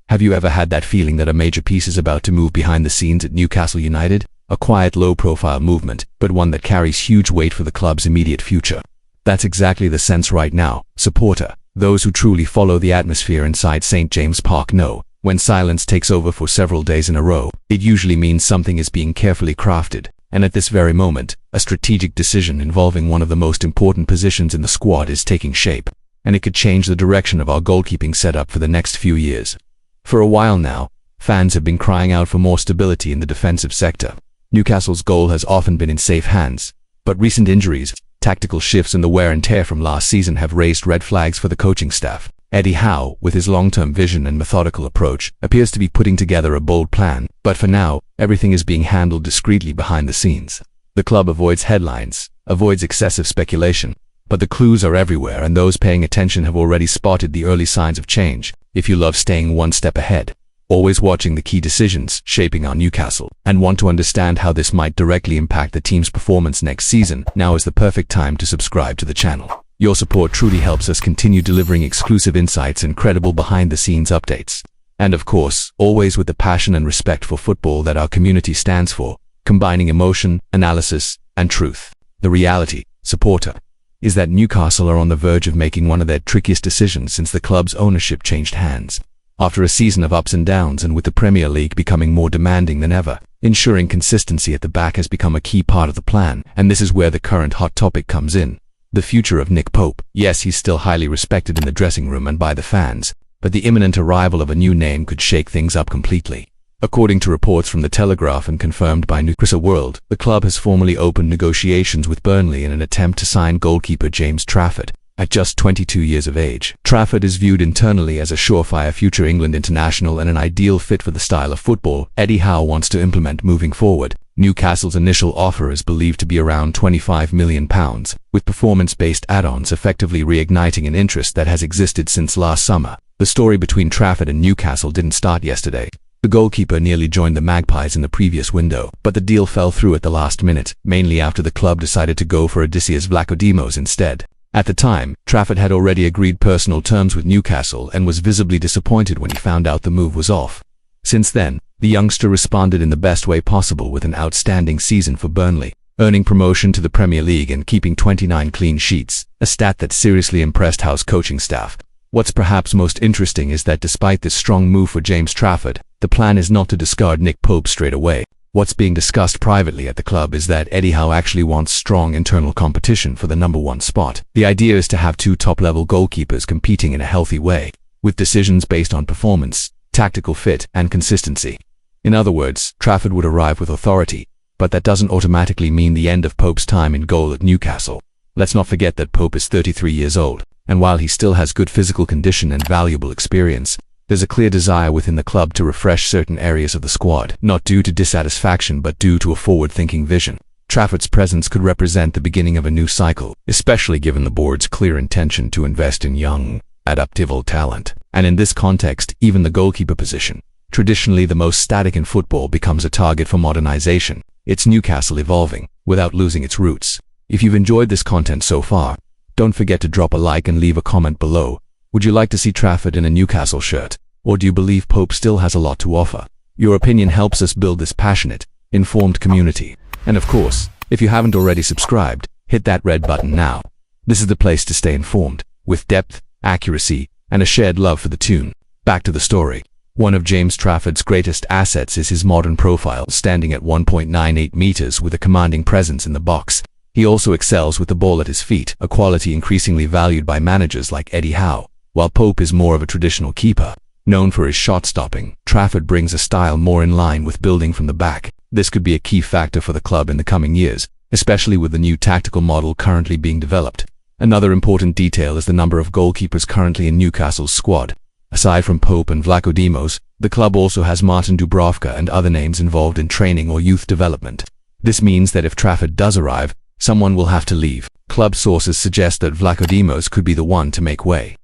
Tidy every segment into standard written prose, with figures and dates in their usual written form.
Have you ever had that feeling that a major piece is about to move behind the scenes at Newcastle United? A quiet, low-profile movement, but one that carries huge weight for the club's immediate future. That's exactly the sense right now, supporter. Those who truly follow the atmosphere inside St. James' Park know, when silence takes over for several days in a row, it usually means something is being carefully crafted. And at this very moment, a strategic decision involving one of the most important positions in the squad is taking shape. And it could change the direction of our goalkeeping setup for the next few years. For a while now, fans have been crying out for more stability in the defensive sector. Newcastle's goal has often been in safe hands, but recent injuries, tactical shifts and the wear and tear from last season have raised red flags for the coaching staff. Eddie Howe, with his long-term vision and methodical approach, appears to be putting together a bold plan, but for now, everything is being handled discreetly behind the scenes. The club avoids headlines, avoids excessive speculation, but the clues are everywhere and those paying attention have already spotted the early signs of change. If you love staying one step ahead, always watching the key decisions shaping our Newcastle, and want to understand how this might directly impact the team's performance next season, now is the perfect time to subscribe to the channel. Your support truly helps us continue delivering exclusive insights and credible behind-the-scenes updates. And of course, always with the passion and respect for football that our community stands for, combining emotion, analysis, and truth. The reality, supporter, is that Newcastle are on the verge of making one of their trickiest decisions since the club's ownership changed hands. After a season of ups and downs and with the Premier League becoming more demanding than ever, ensuring consistency at the back has become a key part of the plan, and this is where the current hot topic comes in. The future of Nick Pope. Yes, he's still highly respected in the dressing room and by the fans, but the imminent arrival of a new name could shake things up completely. According to reports from The Telegraph and confirmed by NEWCASTLE World, the club has formally opened negotiations with Burnley in an attempt to sign goalkeeper James Trafford. At just 22 years of age, Trafford is viewed internally as a surefire future England international and an ideal fit for the style of football Eddie Howe wants to implement moving forward. Newcastle's initial offer is believed to be around £25 million, with performance-based add-ons effectively reigniting an interest that has existed since last summer. The story between Trafford and Newcastle didn't start yesterday. The goalkeeper nearly joined the Magpies in the previous window, but the deal fell through at the last minute, mainly after the club decided to go for Odysseas Vlachodimos instead. At the time, Trafford had already agreed personal terms with Newcastle and was visibly disappointed when he found out the move was off. Since then, the youngster responded in the best way possible with an outstanding season for Burnley, earning promotion to the Premier League and keeping 29 clean sheets, a stat that seriously impressed Howe's coaching staff. What's perhaps most interesting is that despite this strong move for James Trafford, the plan is not to discard Nick Pope straight away. What's being discussed privately at the club is that Eddie Howe actually wants strong internal competition for the #1 spot. The idea is to have two top-level goalkeepers competing in a healthy way, with decisions based on performance, tactical fit, and consistency. In other words, Trafford would arrive with authority, but that doesn't automatically mean the end of Pope's time in goal at Newcastle. Let's not forget that Pope is 33 years old, and while he still has good physical condition and valuable experience, there's a clear desire within the club to refresh certain areas of the squad, not due to dissatisfaction but due to a forward-thinking vision. Trafford's presence could represent the beginning of a new cycle, especially given the board's clear intention to invest in young, adaptable talent. And in this context, even the goalkeeper position, traditionally the most static in football, becomes a target for modernization. It's Newcastle evolving, without losing its roots. If you've enjoyed this content so far, don't forget to drop a like and leave a comment below. Would you like to see Trafford in a Newcastle shirt? Or do you believe Pope still has a lot to offer? Your opinion helps us build this passionate, informed community. And of course, if you haven't already subscribed, hit that red button now. This is the place to stay informed, with depth, accuracy, and a shared love for the tune. Back to the story. One of James Trafford's greatest assets is his modern profile, standing at 1.98 meters with a commanding presence in the box. He also excels with the ball at his feet, a quality increasingly valued by managers like Eddie Howe. While Pope is more of a traditional keeper, known for his shot-stopping, Trafford brings a style more in line with building from the back. This could be a key factor for the club in the coming years, especially with the new tactical model currently being developed. Another important detail is the number of goalkeepers currently in Newcastle's squad. Aside from Pope and Vlachodimos, the club also has Martin Dubravka and other names involved in training or youth development. This means that if Trafford does arrive, someone will have to leave. Club sources suggest that Vlachodimos could be the one to make way.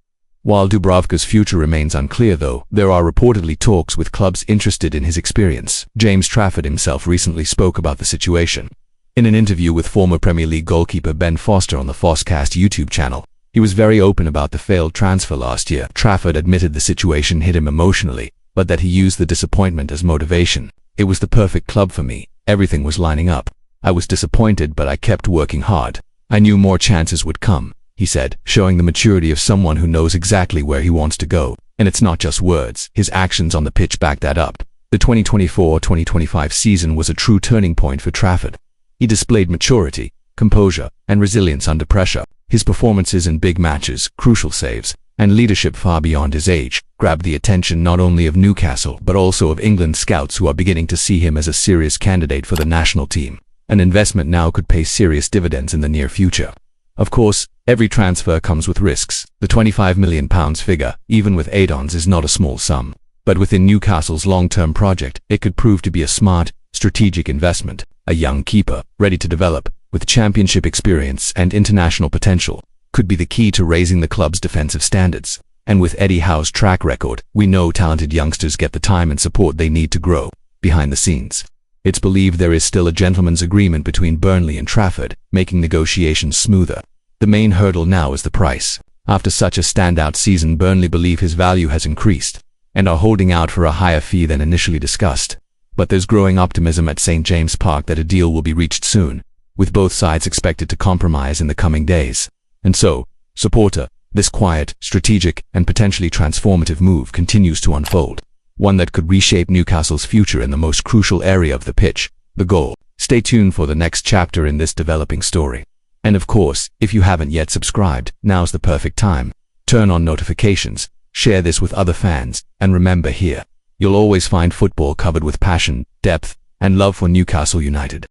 While Dubravka's future remains unclear though, there are reportedly talks with clubs interested in his experience. James Trafford himself recently spoke about the situation. In an interview with former Premier League goalkeeper Ben Foster on the Fostercast YouTube channel, he was very open about the failed transfer last year. Trafford admitted the situation hit him emotionally, but that he used the disappointment as motivation. It was the perfect club for me. Everything was lining up. I was disappointed, but I kept working hard. I knew more chances would come, he said, showing the maturity of someone who knows exactly where he wants to go. And it's not just words. His actions on the pitch back that up. The 2024-2025 season was a true turning point for Trafford. He displayed maturity, composure, and resilience under pressure. His performances in big matches, crucial saves, and leadership far beyond his age grabbed the attention not only of Newcastle but also of England scouts who are beginning to see him as a serious candidate for the national team. An investment now could pay serious dividends in the near future. Of course, every transfer comes with risks. The £25 million figure, even with add-ons, is not a small sum. But within Newcastle's long-term project, it could prove to be a smart, strategic investment. A young keeper, ready to develop, with championship experience and international potential, could be the key to raising the club's defensive standards. And with Eddie Howe's track record, we know talented youngsters get the time and support they need to grow. Behind the scenes, it's believed there is still a gentleman's agreement between Burnley and Trafford, making negotiations smoother. The main hurdle now is the price. After such a standout season, Burnley believe his value has increased, and are holding out for a higher fee than initially discussed. But there's growing optimism at St. James' Park that a deal will be reached soon, with both sides expected to compromise in the coming days. And so, supporter, this quiet, strategic, and potentially transformative move continues to unfold. One that could reshape Newcastle's future in the most crucial area of the pitch, the goal. Stay tuned for the next chapter in this developing story. And of course, if you haven't yet subscribed, now's the perfect time. Turn on notifications, share this with other fans, and remember, here, you'll always find football covered with passion, depth, and love for Newcastle United.